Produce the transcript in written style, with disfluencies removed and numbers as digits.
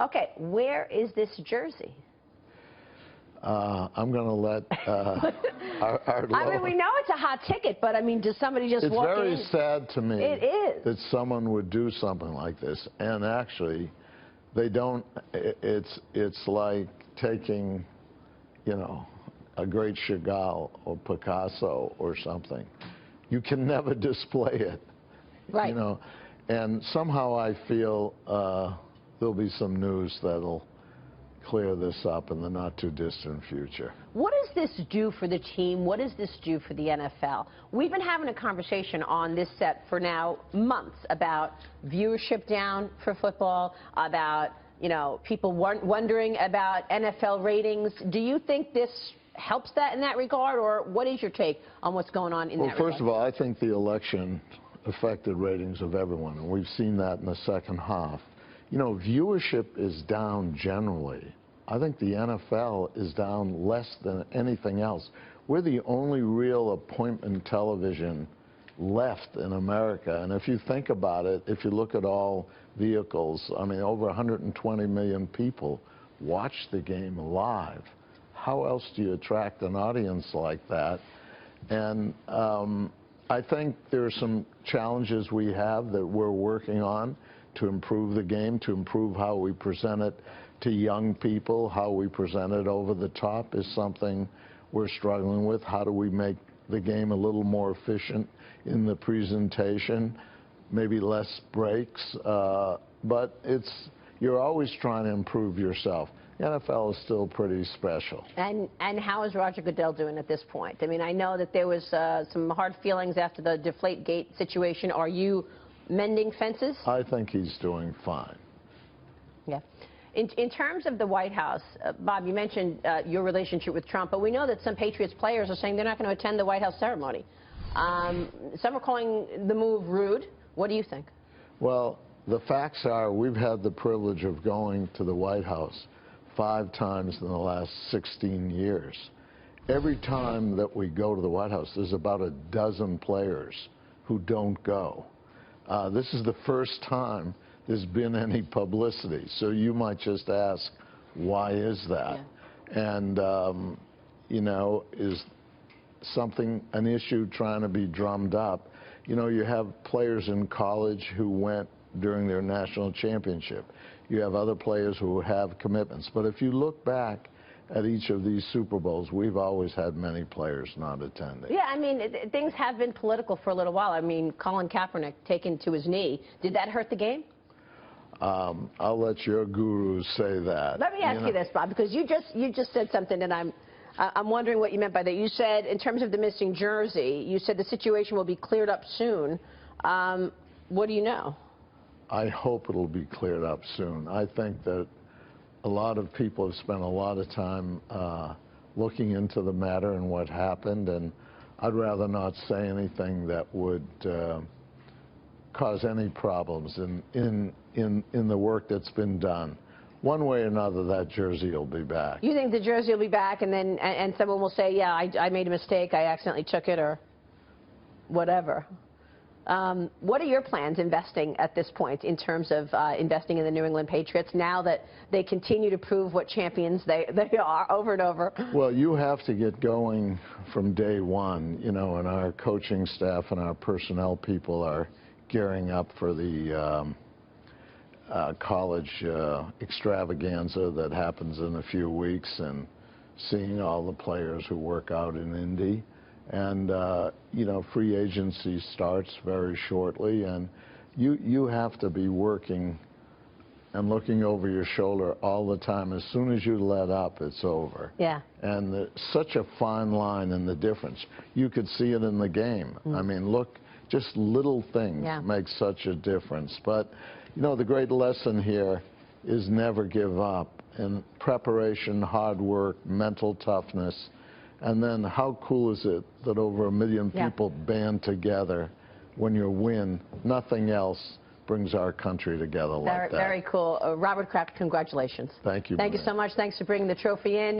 Okay, where is this jersey? I'm going to let our I mean, we know it's a hot ticket, but I mean, does somebody just walk in? It's very sad to me It is. that someone would do something like this. And actually, they don't, it's like taking, you know, a great Chagall or Picasso or something. You can never display it. Right. You know, and somehow I feel there'll be some news that'll clear this up in the not-too-distant future. What does this do for the team? What does this do for the NFL? We've been having a conversation on this set for now months about viewership down for football, about, you know, people wondering about NFL ratings. Do you think this helps that in that regard, or what is your take on what's going on in that regard? Well, first of all, I think the election affected ratings of everyone, and we've seen that in the second half. You know, viewership is down generally. I think the NFL is down less than anything else. We're the only real appointment television left in America. And if you think about it, if you look at all vehicles, I mean, over 120 million people watch the game live. How else do you attract an audience like that? And I think there are some challenges we have that we're working on to improve the game, to improve how we present it to young people, how we present it over the top is something we're struggling with. How do we make the game a little more efficient in the presentation, maybe less breaks, but you're always trying to improve yourself. The NFL is still pretty special. And how is Roger Goodell doing at this point? I mean, I know that there was some hard feelings after the Deflategate situation. Are you mending fences? I think he's doing fine. Yeah. In terms of the White House, Bob, you mentioned your relationship with Trump, but we know that some Patriots players are saying they're not going to attend the White House ceremony. Some are calling the move rude. What do you think? Well, the facts are we've had the privilege of going to the White House 5 times in the last 16 years. Every time that we go to the White House, there's about a dozen players who don't go. This is the first time there's been any publicity. So you might just ask, why is that? Yeah. And, you know, is something, an issue trying to be drummed up? You know, you have players in college who went during their national championship. You have other players who have commitments. But if you look back at each of these Super Bowls, we've always had many players not attending. Yeah, I mean, things have been political for a little while. I mean, Colin Kaepernick taken to his knee. Did that hurt the game? I'll let your gurus say that. Let me ask you this, Bob, because you just said something, and I'm wondering what you meant by that. You said, in terms of the missing jersey, you said the situation will be cleared up soon. What do you know? I hope it'll be cleared up soon. I think that a lot of people have spent a lot of time looking into the matter and what happened, and I'd rather not say anything that would cause any problems in the work that's been done. One way or another, that jersey will be back. You think the jersey will be back, and then someone will say, yeah, I made a mistake, I accidentally took it, or whatever. What are your plans investing at this point in terms of investing in the New England Patriots now that they continue to prove what champions they are over and over? Well, you have to get going from day one, you know, and our coaching staff and our personnel people are gearing up for the college extravaganza that happens in a few weeks, and seeing all the players who work out in Indy. And, you know, free agency starts very shortly, and you have to be working and looking over your shoulder all the time. As soon as you let up, it's over. Yeah. And there's such a fine line in the difference. You could see it in the game. I mean, look, just little things make such a difference. But, you know, the great lesson here is never give up. And preparation, hard work, mental toughness. And then how cool is it that over 1 million people band together when you win? Nothing else brings our country together like that. Very cool. Robert Kraft, congratulations. Thank you. Thank you so much. Thanks for bringing the trophy in.